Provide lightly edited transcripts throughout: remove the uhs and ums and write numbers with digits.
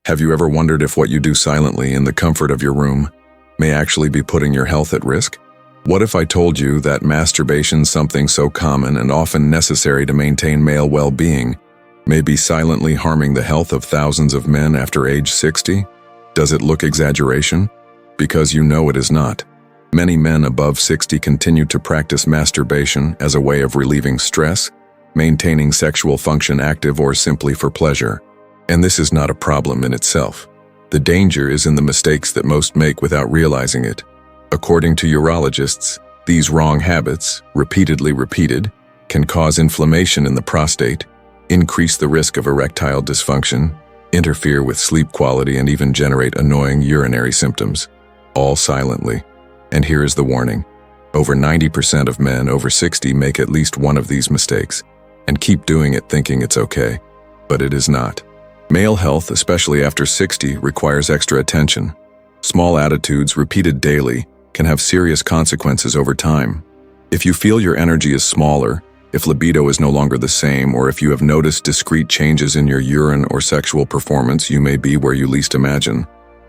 Have you ever wondered if what you do silently in the comfort of your room may actually be putting your health at risk? What if I told you that masturbation, something so common and often necessary to maintain male well-being, may be silently harming the health of thousands of men after age 60? Does it look exaggeration? Because you know it is not. Many men above 60 continue to practice masturbation as a way of relieving stress, maintaining sexual function active, or simply for pleasure. And this is not a problem in itself. The danger is in the mistakes that most make without realizing it. According to urologists, these wrong habits, repeatedly repeated, can cause inflammation in the prostate, increase the risk of erectile dysfunction, interfere with sleep quality, and even generate annoying urinary symptoms, all silently. And here is the warning. Over 90% of men over 60 make at least one of these mistakes and keep doing it thinking it's okay, but it is not. Male health, especially after 60, requires extra attention. Small attitudes repeated daily can have serious consequences over time. If you feel your energy is smaller, if libido is no longer the same, or if you have noticed discrete changes in your urine or sexual performance, you may be where you least imagine.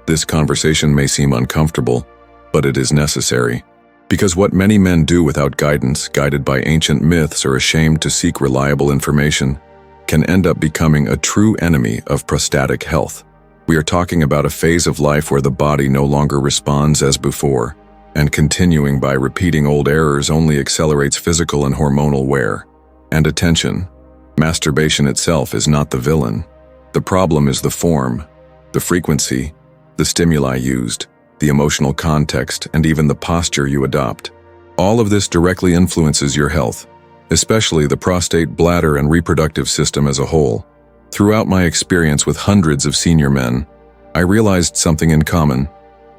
This conversation may seem uncomfortable, but it is necessary. Because what many men do without guidance, guided by ancient myths or ashamed to seek reliable information, can end up becoming a true enemy of prostatic health. We are talking about a phase of life where the body no longer responds as before, and continuing by repeating old errors only accelerates physical and hormonal wear. And attention, masturbation itself is not the villain. The problem is the form, the frequency, the stimuli used, the emotional context, and even the posture you adopt. All of this directly influences your health, especially the prostate, bladder, and reproductive system as a whole. Throughout my experience with hundreds of senior men, I realized something in common.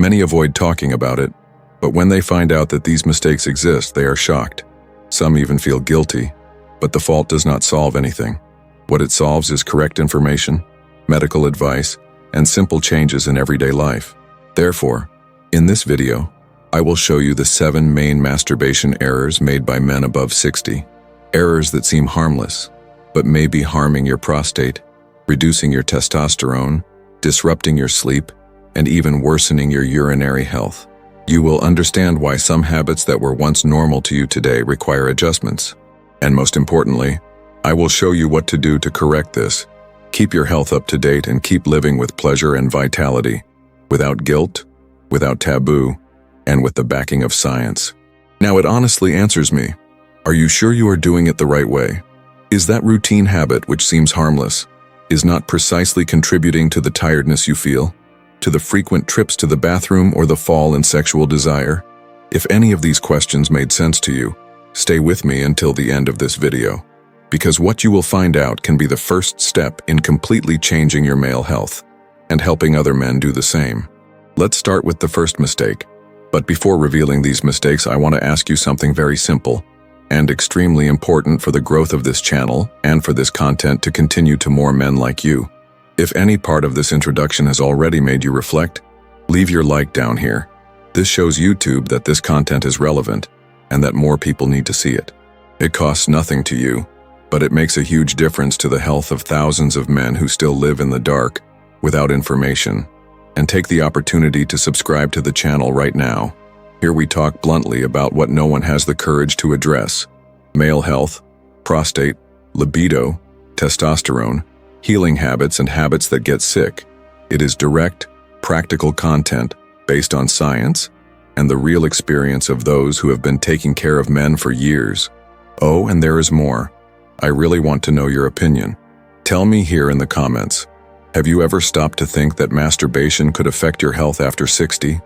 Many avoid talking about it, but when they find out that these mistakes exist, they are shocked. Some even feel guilty, but the fault does not solve anything. What it solves is correct information, medical advice, and simple changes in everyday life. Therefore, in this video, I will show you the 7 main masturbation errors made by men above 60. Errors that seem harmless, but may be harming your prostate, reducing your testosterone, disrupting your sleep, and even worsening your urinary health. You will understand why some habits that were once normal to you today require adjustments. And most importantly, I will show you what to do to correct this. Keep your health up to date and keep living with pleasure and vitality, without guilt, without taboo, and with the backing of science. Now it honestly answers me. Are you sure you are doing it the right way? Is that routine habit, which seems harmless, is not precisely contributing to the tiredness you feel, to the frequent trips to the bathroom, or the fall in sexual desire? If any of these questions made sense to you, stay with me until the end of this video, because what you will find out can be the first step in completely changing your male health and helping other men do the same. Let's start with the first mistake. But before revealing these mistakes, I want to ask you something very simple and extremely important for the growth of this channel and for this content to continue to more men like you. If any part of this introduction has already made you reflect, leave your like down here. This shows YouTube that this content is relevant and that more people need to see it. It costs nothing to you, but it makes a huge difference to the health of thousands of men who still live in the dark, without information. And take the opportunity to subscribe to the channel right now. Here we talk bluntly about what no one has the courage to address: male health, prostate, libido, testosterone, healing habits, and habits that get sick. It is direct, practical content based on science and the real experience of those who have been taking care of men for years. Oh, and there is more. I really want to know your opinion. Tell me here in the comments. Have you ever stopped to think that masturbation could affect your health after 60?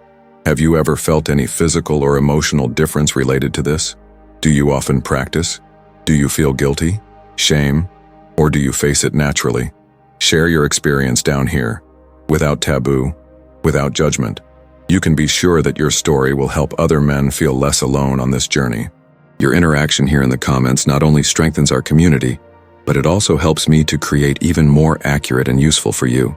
Have you ever felt any physical or emotional difference related to this? Do you often practice? Do you feel guilty, shame, or do you face it naturally? Share your experience down here, without taboo, without judgment. You can be sure that your story will help other men feel less alone on this journey. Your interaction here in the comments not only strengthens our community, but it also helps me to create even more accurate and useful for you.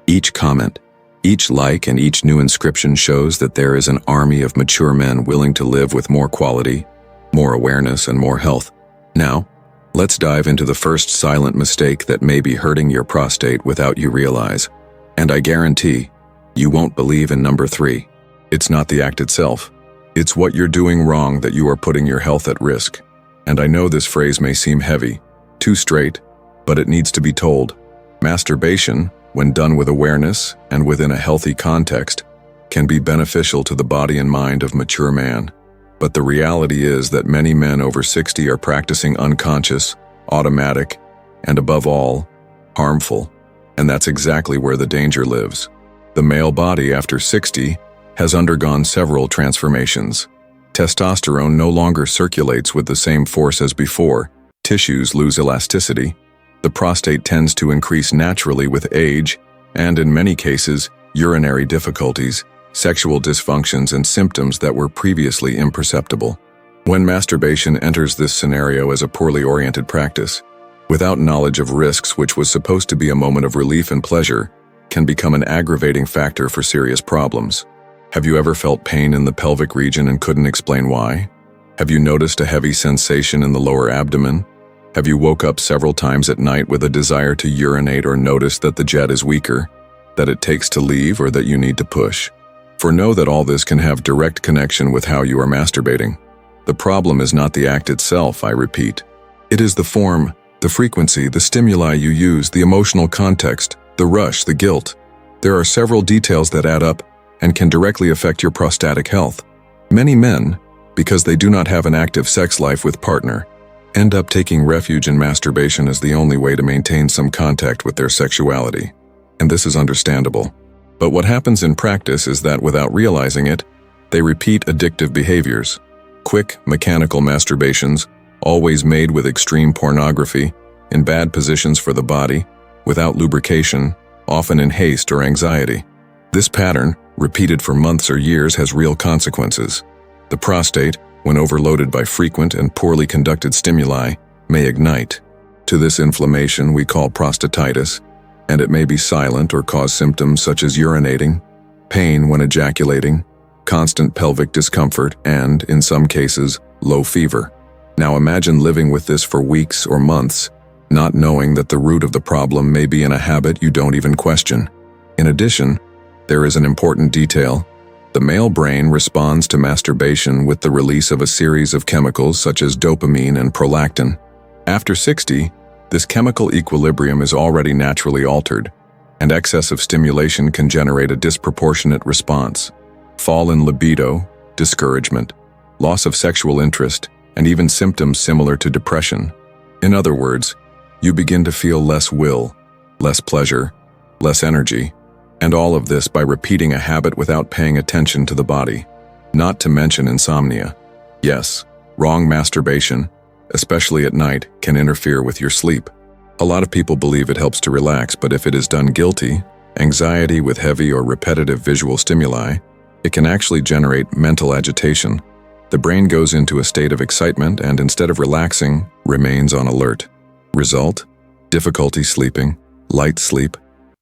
Each comment, each like, and each new inscription shows that there is an army of mature men willing to live with more quality, more awareness, and more health. Now, let's dive into the first silent mistake that may be hurting your prostate without you realize. And I guarantee, you won't believe in number 3. It's not the act itself. It's what you're doing wrong that you are putting your health at risk. And I know this phrase may seem heavy, too straight, but it needs to be told. Masturbation, when done with awareness and within a healthy context, can be beneficial to the body and mind of mature man. But the reality is that many men over 60 are practicing unconscious, automatic, and above all, harmful. And that's exactly where the danger lives. The male body after 60 has undergone several transformations. Testosterone no longer circulates with the same force as before. Tissues lose elasticity. The prostate tends to increase naturally with age, and in many cases, urinary difficulties, sexual dysfunctions, and symptoms that were previously imperceptible. When masturbation enters this scenario as a poorly oriented practice, without knowledge of risks, which was supposed to be a moment of relief and pleasure, can become an aggravating factor for serious problems. Have you ever felt pain in the pelvic region and couldn't explain why? Have you noticed a heavy sensation in the lower abdomen? Have you woke up several times at night with a desire to urinate or noticed that the jet is weaker, that it takes to leave, or that you need to push? For know that all this can have direct connection with how you are masturbating. The problem is not the act itself, I repeat. It is the form, the frequency, the stimuli you use, the emotional context, the rush, the guilt. There are several details that add up and can directly affect your prostatic health. Many men, because they do not have an active sex life with partner, end up taking refuge in masturbation as the only way to maintain some contact with their sexuality. And this is understandable. But what happens in practice is that without realizing it, they repeat addictive behaviors. Quick, mechanical masturbations, always made with extreme pornography, in bad positions for the body, without lubrication, often in haste or anxiety. This pattern, repeated for months or years, has real consequences. The prostate, when overloaded by frequent and poorly conducted stimuli, may ignite. To this inflammation we call prostatitis, and it may be silent or cause symptoms such as urinating, pain when ejaculating, constant pelvic discomfort, and, in some cases, low fever. Now imagine living with this for weeks or months, not knowing that the root of the problem may be in a habit you don't even question. In addition, there is an important detail. The male brain responds to masturbation with the release of a series of chemicals such as dopamine and prolactin. After 60, this chemical equilibrium is already naturally altered, and excessive stimulation can generate a disproportionate response. Fall in libido, discouragement, loss of sexual interest, and even symptoms similar to depression. In other words, you begin to feel less will, less pleasure, less energy, and all of this by repeating a habit without paying attention to the body. Not to mention insomnia. Yes, wrong masturbation, especially at night, can interfere with your sleep. A lot of people believe it helps to relax, but if it is done guilty, anxiety with heavy or repetitive visual stimuli, it can actually generate mental agitation. The brain goes into a state of excitement and instead of relaxing, remains on alert. Result: difficulty sleeping, light sleep,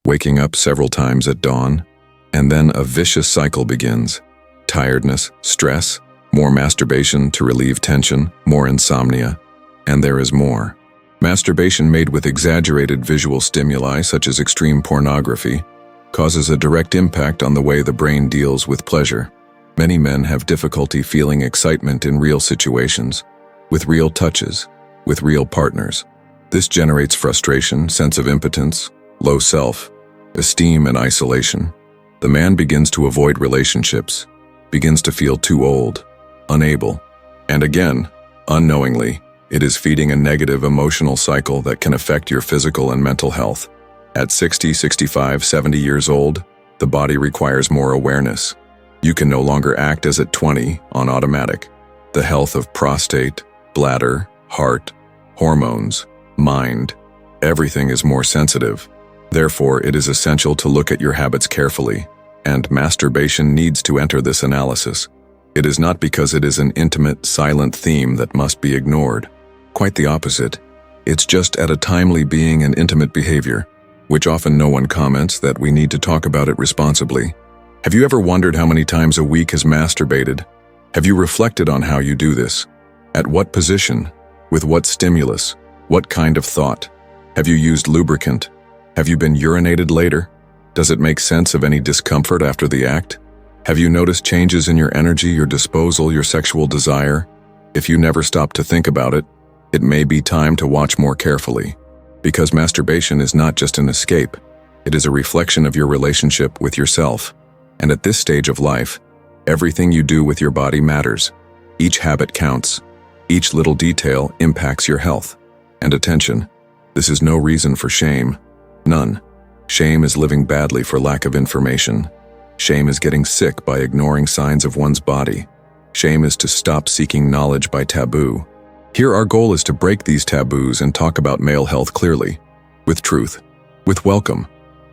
waking up several times at dawn, and then a vicious cycle begins. Tiredness, stress, more masturbation to relieve tension, more insomnia, and there is more. Masturbation made with exaggerated visual stimuli such as extreme pornography causes a direct impact on the way the brain deals with pleasure. Many men have difficulty feeling excitement in real situations, with real touches, with real partners. This generates frustration, sense of impotence, low self-esteem, and isolation. The man begins to avoid relationships, begins to feel too old, unable, and again, unknowingly, it is feeding a negative emotional cycle that can affect your physical and mental health. At 60, 65, 70 years old, the body requires more awareness. You can no longer act as at 20 on automatic. The health of prostate, bladder, heart, hormones, mind, everything is more sensitive. Therefore, it is essential to look at your habits carefully, and masturbation needs to enter this analysis. It is not because it is an intimate, silent theme that must be ignored. Quite the opposite. It's just at a timely being an intimate behavior, which often no one comments that we need to talk about it responsibly. Have you ever wondered how many times a week has masturbated? Have you reflected on how you do this? At what position? With what stimulus? What kind of thought? Have you used lubricant? Have you been urinated later? Does it make sense of any discomfort after the act? Have you noticed changes in your energy, your disposal, your sexual desire? If you never stop to think about it, it may be time to watch more carefully. Because masturbation is not just an escape, it is a reflection of your relationship with yourself. And at this stage of life, everything you do with your body matters. Each habit counts. Each little detail impacts your health. And attention, this is no reason for shame. None. Shame is living badly for lack of information. Shame is getting sick by ignoring signs of one's body. Shame is to stop seeking knowledge by taboo. Here our goal is to break these taboos and talk about male health clearly, with truth, with welcome.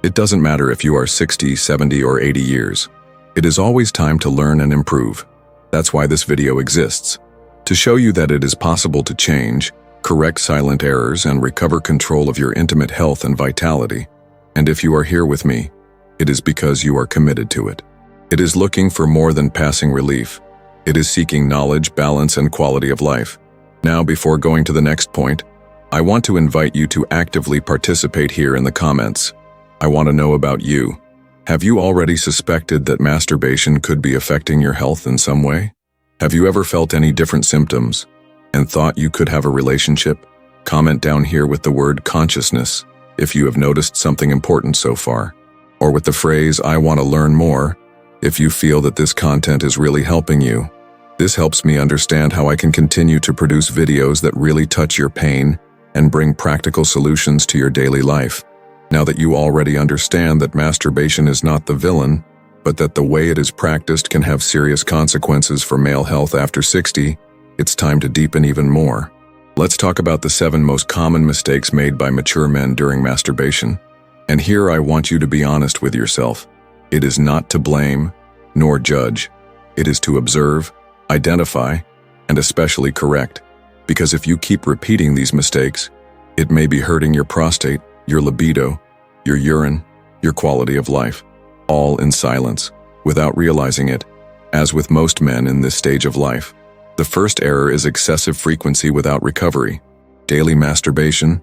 It doesn't matter if you are 60, 70, or 80 years. It is always time to learn and improve. That's why this video exists. To show you that it is possible to change, correct silent errors, and recover control of your intimate health and vitality. And if you are here with me, it is because you are committed to it. It is looking for more than passing relief. It is seeking knowledge, balance, and quality of life. Now, before going to the next point, I want to invite you to actively participate here in the comments. I want to know about you. Have you already suspected that masturbation could be affecting your health in some way? Have you ever felt any different symptoms and thought you could have a relationship? Comment down here with the word consciousness if you have noticed something important so far, or with the phrase, "I want to learn more," if you feel that this content is really helping you. This helps me understand how I can continue to produce videos that really touch your pain and bring practical solutions to your daily life. Now that you already understand that masturbation is not the villain, but that the way it is practiced can have serious consequences for male health after 60, it's time to deepen even more. Let's talk about the 7 most common mistakes made by mature men during masturbation. And here I want you to be honest with yourself. It is not to blame, nor judge. It is to observe, identify, and especially correct. Because if you keep repeating these mistakes, it may be hurting your prostate, your libido, your urine, your quality of life, all in silence, without realizing it, as with most men in this stage of life. The first error is excessive frequency without recovery. Daily masturbation,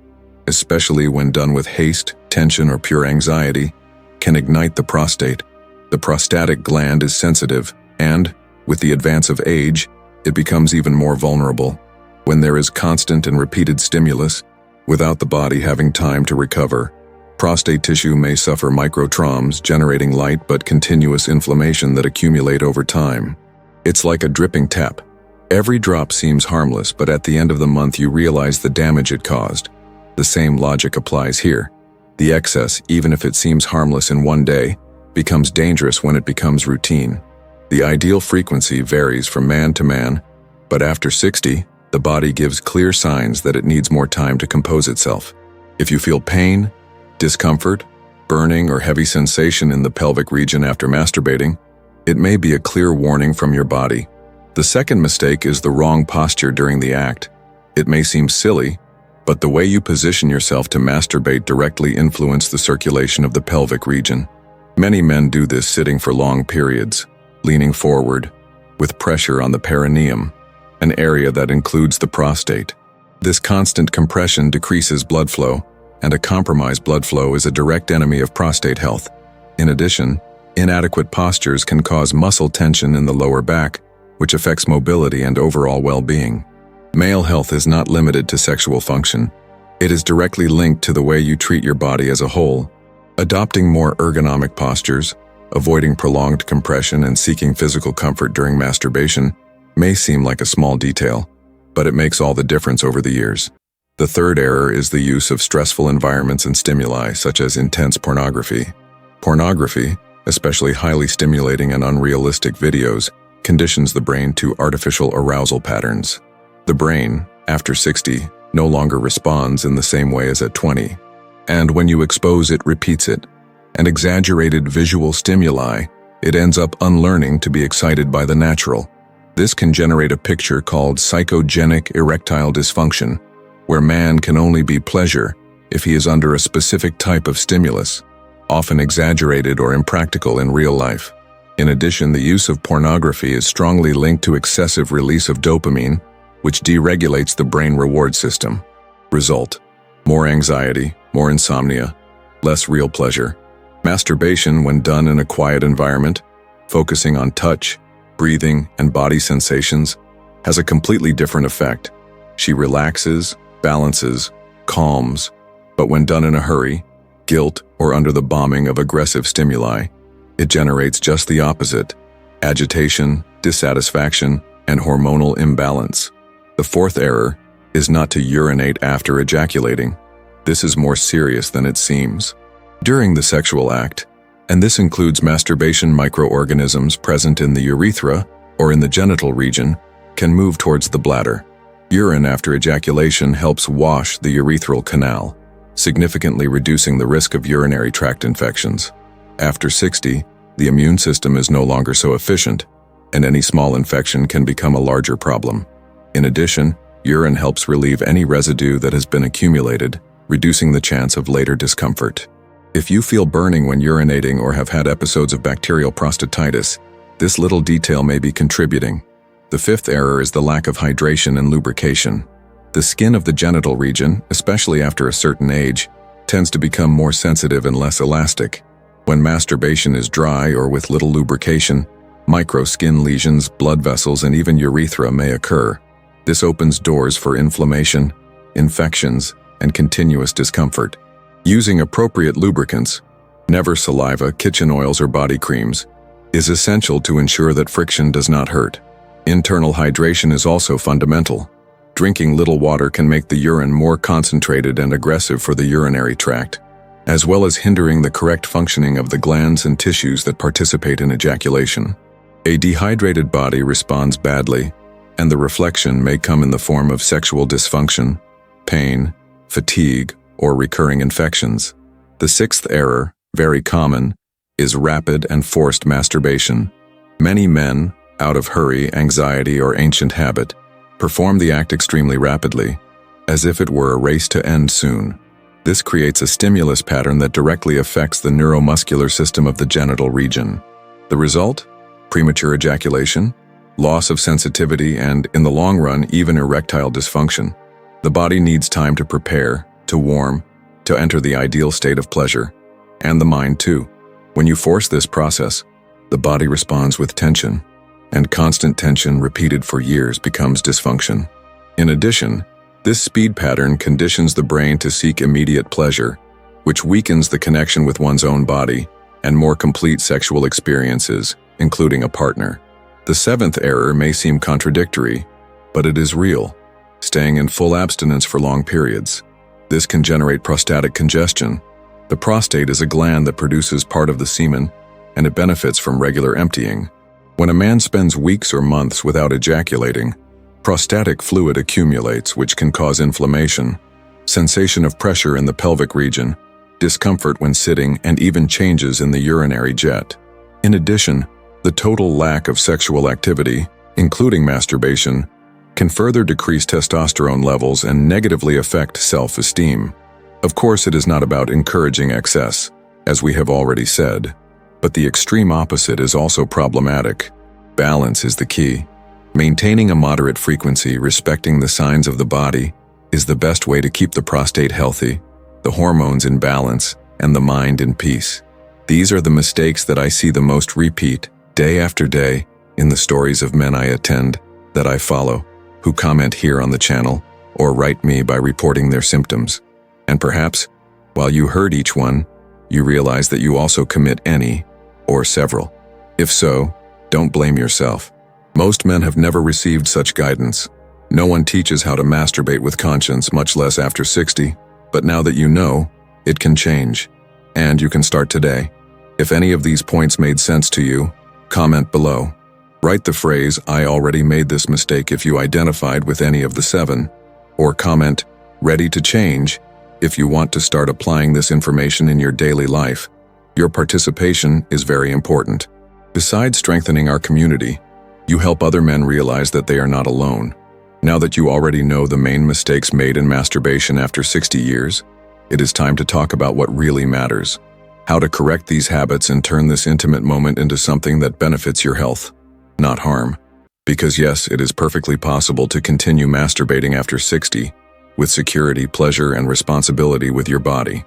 especially when done with haste, tension, or pure anxiety, can ignite the prostate. The prostatic gland is sensitive, and, with the advance of age, it becomes even more vulnerable. When there is constant and repeated stimulus, without the body having time to recover, prostate tissue may suffer microtraumas, generating light but continuous inflammation that accumulate over time. It's like a dripping tap. Every drop seems harmless, but at the end of the month you realize the damage it caused. The same logic applies here. The excess, even if it seems harmless in one day, becomes dangerous when it becomes routine. The ideal frequency varies from man to man, but after 60, the body gives clear signs that it needs more time to compose itself. If you feel pain, discomfort, burning, or heavy sensation in the pelvic region after masturbating, it may be a clear warning from your body. The second mistake is the wrong posture during the act. It may seem silly, but the way you position yourself to masturbate directly influences the circulation of the pelvic region. Many men do this sitting for long periods, leaning forward, with pressure on the perineum, an area that includes the prostate. This constant compression decreases blood flow, and a compromised blood flow is a direct enemy of prostate health. In addition, inadequate postures can cause muscle tension in the lower back, which affects mobility and overall well-being. Male health is not limited to sexual function. It is directly linked to the way you treat your body as a whole. Adopting more ergonomic postures, avoiding prolonged compression, and seeking physical comfort during masturbation may seem like a small detail, but it makes all the difference over the years. The third error is the use of stressful environments and stimuli, such as intense pornography. Pornography, especially highly stimulating and unrealistic videos, conditions the brain to artificial arousal patterns. The brain, after 60, no longer responds in the same way as at 20. And when you expose it, repeats it. An exaggerated visual stimuli, it ends up unlearning to be excited by the natural. This can generate a picture called psychogenic erectile dysfunction, where man can only be pleasure if he is under a specific type of stimulus, often exaggerated or impractical in real life. In addition, the use of pornography is strongly linked to excessive release of dopamine, which deregulates the brain reward system. Result: more anxiety, more insomnia, less real pleasure. Masturbation, when done in a quiet environment, focusing on touch, breathing, and body sensations, has a completely different effect. She relaxes, balances, calms, but when done in a hurry, guilt, or under the bombing of aggressive stimuli, it generates just the opposite: agitation, dissatisfaction, and hormonal imbalance. The fourth error is not to urinate after ejaculating. This is more serious than it seems. During the sexual act, and this includes masturbation, microorganisms present in the urethra or in the genital region can move towards the bladder. Urine after ejaculation helps wash the urethral canal, significantly reducing the risk of urinary tract infections. After 60, the immune system is no longer so efficient, and any small infection can become a larger problem. In addition, urine helps relieve any residue that has been accumulated, reducing the chance of later discomfort. If you feel burning when urinating or have had episodes of bacterial prostatitis, this little detail may be contributing. The fifth error is the lack of hydration and lubrication. The skin of the genital region, especially after a certain age, tends to become more sensitive and less elastic. When masturbation is dry or with little lubrication, micro skin lesions, blood vessels, and even urethra may occur. This opens doors for inflammation, infections, and continuous discomfort. Using appropriate lubricants, never saliva, kitchen oils, or body creams, is essential to ensure that friction does not hurt. Internal hydration is also fundamental. Drinking little water can make the urine more concentrated and aggressive for the urinary tract, as well as hindering the correct functioning of the glands and tissues that participate in ejaculation. A dehydrated body responds badly, and the reflection may come in the form of sexual dysfunction, pain, fatigue, or recurring infections. The sixth error, very common, is rapid and forced masturbation. Many men, out of hurry, anxiety, or ancient habit, perform the act extremely rapidly, as if it were a race to end soon. This creates a stimulus pattern that directly affects the neuromuscular system of the genital region. The result? Premature ejaculation, loss of sensitivity, and, in the long run, even erectile dysfunction. The body needs time to prepare, to warm, to enter the ideal state of pleasure, and the mind too. When you force this process, the body responds with tension, and constant tension repeated for years becomes dysfunction. In addition, this speed pattern conditions the brain to seek immediate pleasure, which weakens the connection with one's own body and more complete sexual experiences, including a partner. The seventh error may seem contradictory, but it is real: staying in full abstinence for long periods. This can generate prostatic congestion. The prostate is a gland that produces part of the semen, and it benefits from regular emptying. When a man spends weeks or months without ejaculating, prostatic fluid accumulates, which can cause inflammation, sensation of pressure in the pelvic region, discomfort when sitting, and even changes in the urinary jet. In addition, the total lack of sexual activity, including masturbation, can further decrease testosterone levels and negatively affect self-esteem. Of course, it is not about encouraging excess, as we have already said, but the extreme opposite is also problematic. Balance is the key. Maintaining a moderate frequency, respecting the signs of the body, is the best way to keep the prostate healthy, the hormones in balance, and the mind in peace. These are the mistakes that I see the most repeat, day after day, in the stories of men I attend, that I follow, who comment here on the channel, or write me by reporting their symptoms. And perhaps, while you heard each one, you realize that you also commit any, or several. If so, don't blame yourself. Most men have never received such guidance. No one teaches how to masturbate with conscience, much less after 60, but now that you know, it can change. And you can start today. If any of these points made sense to you, comment below. Write the phrase, "I already made this mistake," if you identified with any of the 7, or comment, "Ready to change," if you want to start applying this information in your daily life. Your participation is very important. Besides strengthening our community, you help other men realize that they are not alone. Now that you already know the main mistakes made in masturbation after 60 years, it is time to talk about what really matters. How to correct these habits and turn this intimate moment into something that benefits your health, not harm. Because yes, it is perfectly possible to continue masturbating after 60, with security, pleasure, and responsibility with your body.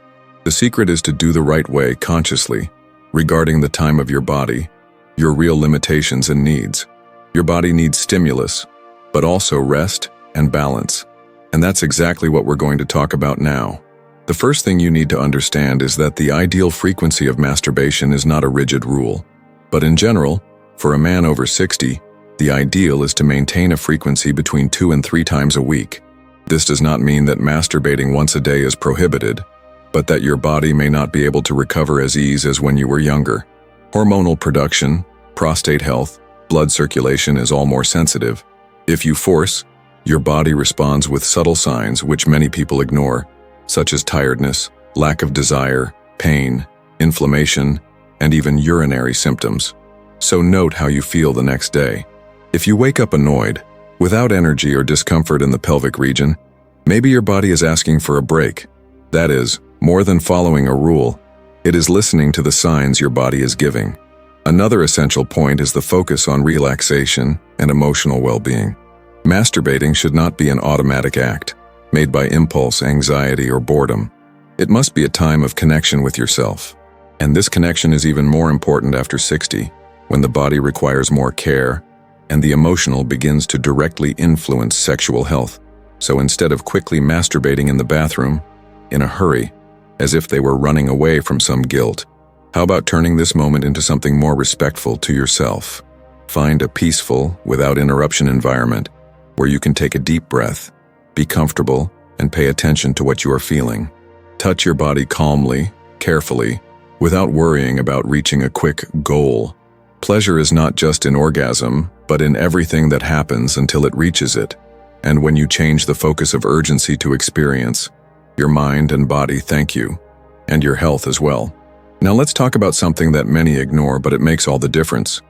The secret is to do the right way consciously, regarding the time of your body, your real limitations and needs. Your body needs stimulus, but also rest and balance. And that's exactly what we're going to talk about now. The first thing you need to understand is that the ideal frequency of masturbation is not a rigid rule. But in general, for a man over 60, the ideal is to maintain a frequency between 2 and 3 times a week. This does not mean that masturbating once a day is prohibited, but that your body may not be able to recover as ease as when you were younger. Hormonal production, prostate health, blood circulation is all more sensitive. If you force, your body responds with subtle signs which many people ignore, such as tiredness, lack of desire, pain, inflammation, and even urinary symptoms. So note how you feel the next day. If you wake up annoyed, without energy or discomfort in the pelvic region, maybe your body is asking for a break. That is, more than following a rule, it is listening to the signs your body is giving. Another essential point is the focus on relaxation and emotional well-being. Masturbating should not be an automatic act, made by impulse, anxiety, or boredom. It must be a time of connection with yourself. And this connection is even more important after 60, when the body requires more care, and the emotional begins to directly influence sexual health. So instead of quickly masturbating in the bathroom, in a hurry, as if they were running away from some guilt, how about turning this moment into something more respectful to yourself? Find a peaceful, without interruption environment where you can take a deep breath, be comfortable, and pay attention to what you are feeling. Touch your body calmly, carefully, without worrying about reaching a quick goal. Pleasure is not just in orgasm, but in everything that happens until it reaches it. And when you change the focus of urgency to experience, your mind and body thank you, and your health as well. Now let's talk about something that many ignore, but it makes all the difference: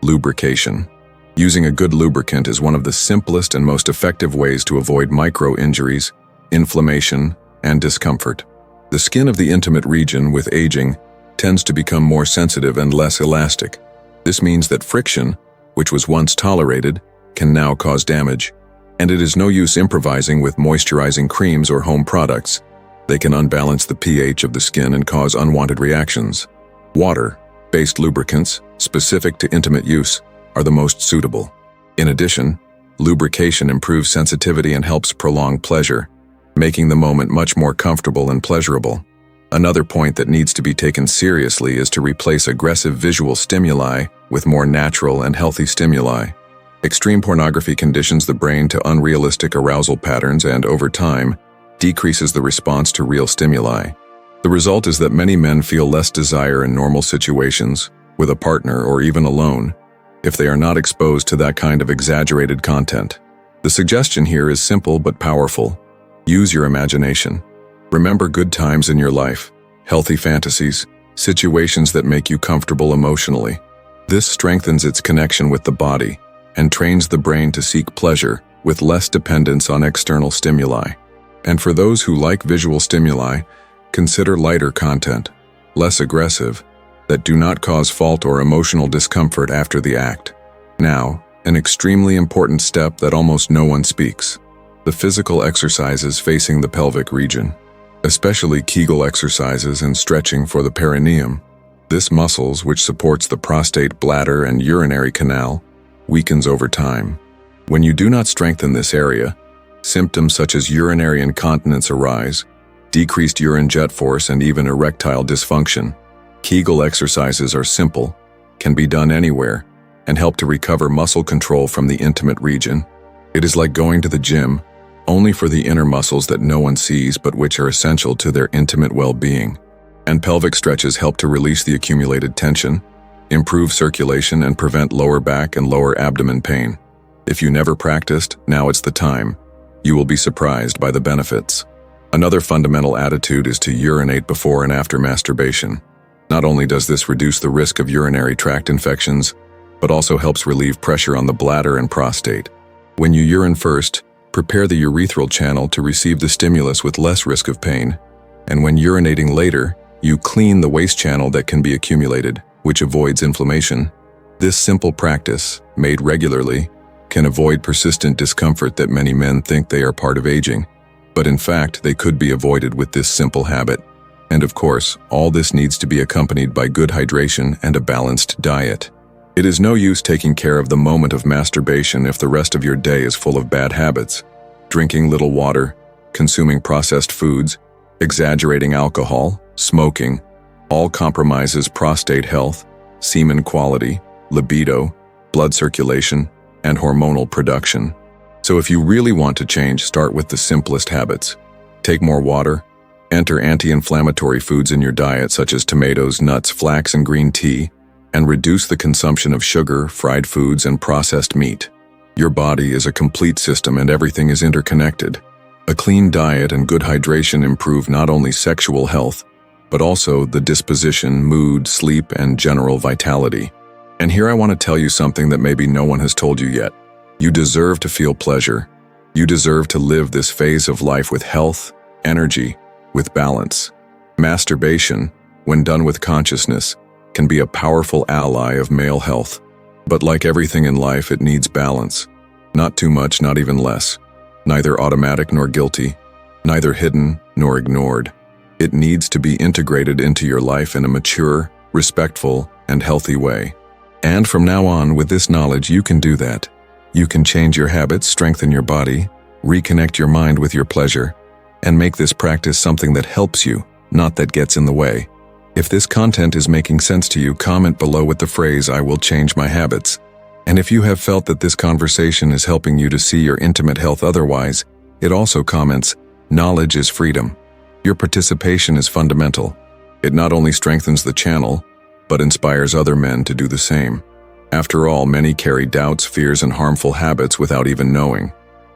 lubrication. Using a good lubricant is one of the simplest and most effective ways to avoid micro-injuries, inflammation, and discomfort. The skin of the intimate region, with aging, tends to become more sensitive and less elastic. This means that friction, which was once tolerated, can now cause damage. And it is no use improvising with moisturizing creams or home products. They can unbalance the pH of the skin and cause unwanted reactions. Water-based lubricants, specific to intimate use, are the most suitable. In addition, lubrication improves sensitivity and helps prolong pleasure, making the moment much more comfortable and pleasurable. Another point that needs to be taken seriously is to replace aggressive visual stimuli with more natural and healthy stimuli. Extreme pornography conditions the brain to unrealistic arousal patterns and, over time, decreases the response to real stimuli. The result is that many men feel less desire in normal situations, with a partner or even alone, if they are not exposed to that kind of exaggerated content. The suggestion here is simple but powerful. Use your imagination. Remember good times in your life, healthy fantasies, situations that make you comfortable emotionally. This strengthens its connection with the body and trains the brain to seek pleasure with less dependence on external stimuli. And for those who like visual stimuli, consider lighter content, less aggressive, that do not cause fault or emotional discomfort after the act. Now, an extremely important step that almost no one speaks: the physical exercises facing the pelvic region, especially Kegel exercises and stretching for the perineum. This muscles, which supports the prostate, bladder, and urinary canal, weakens over time. When you do not strengthen this area, symptoms such as urinary incontinence arise, decreased urine jet force, and even erectile dysfunction. Kegel exercises are simple, can be done anywhere, and help to recover muscle control from the intimate region. It is like going to the gym, only for the inner muscles that no one sees but which are essential to their intimate well-being. And pelvic stretches help to release the accumulated tension, improve circulation, and prevent lower back and lower abdomen pain. If you never practiced, now it's the time. You will be surprised by the benefits. Another fundamental attitude is to urinate before and after masturbation. Not only does this reduce the risk of urinary tract infections, but also helps relieve pressure on the bladder and prostate. When you urine first, prepare the urethral channel to receive the stimulus with less risk of pain. And when urinating later, you clean the waste channel that can be accumulated, which avoids inflammation. This simple practice, made regularly, can avoid persistent discomfort that many men think they are part of aging. But in fact, they could be avoided with this simple habit. And of course, all this needs to be accompanied by good hydration and a balanced diet. It is no use taking care of the moment of masturbation if the rest of your day is full of bad habits. Drinking little water, consuming processed foods, exaggerating alcohol, smoking, all compromises prostate health, semen quality, libido, blood circulation, and hormonal production. So if you really want to change, start with the simplest habits. Take more water, enter anti-inflammatory foods in your diet such as tomatoes, nuts, flax, and green tea, and reduce the consumption of sugar, fried foods, and processed meat. Your body is a complete system and everything is interconnected. A clean diet and good hydration improve not only sexual health, but also the disposition, mood, sleep, and general vitality. And here I want to tell you something that maybe no one has told you yet. You deserve to feel pleasure. You deserve to live this phase of life with health, energy, with balance. Masturbation, when done with consciousness, can be a powerful ally of male health. But like everything in life, it needs balance. Not too much, not even less. Neither automatic nor guilty, neither hidden nor ignored. It needs to be integrated into your life in a mature, respectful, and healthy way. And from now on, with this knowledge, you can do that. You can change your habits, strengthen your body, reconnect your mind with your pleasure, and make this practice something that helps you, not that gets in the way. If this content is making sense to you, comment below with the phrase, "I will change my habits." And if you have felt that this conversation is helping you to see your intimate health otherwise, it also comments, "Knowledge is freedom." Your participation is fundamental. It not only strengthens the channel, but inspires other men to do the same. After all, many carry doubts, fears, and harmful habits without even knowing.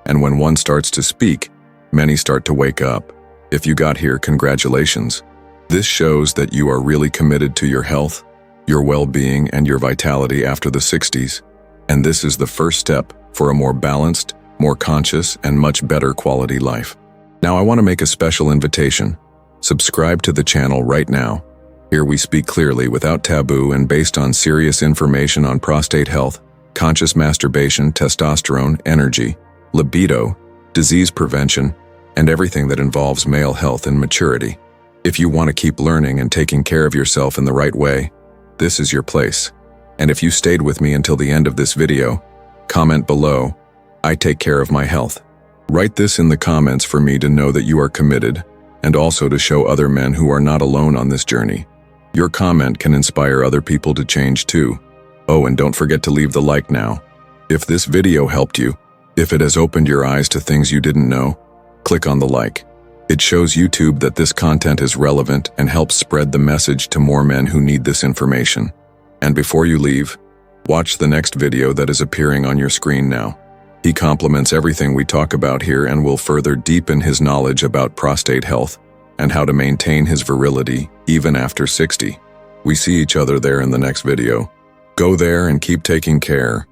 And when one starts to speak, many start to wake up. If you got here, congratulations. This shows that you are really committed to your health, your well-being, and your vitality after the 60s. And this is the first step for a more balanced, more conscious, and much better quality life. Now I want to make a special invitation. Subscribe to the channel right now. Here we speak clearly, without taboo, and based on serious information on prostate health, conscious masturbation, testosterone, energy, libido, disease prevention, and everything that involves male health and maturity. If you want to keep learning and taking care of yourself in the right way, this is your place. And if you stayed with me until the end of this video, comment below, "I take care of my health." Write this in the comments for me to know that you are committed, and also to show other men who are not alone on this journey. Your comment can inspire other people to change too. Oh, and don't forget to leave the like now. If this video helped you, if it has opened your eyes to things you didn't know, click on the like. It shows YouTube that this content is relevant and helps spread the message to more men who need this information. And before you leave, watch the next video that is appearing on your screen now. He complements everything we talk about here and will further deepen his knowledge about prostate health and how to maintain his virility even after 60. We see each other there in the next video. Go there and keep taking care.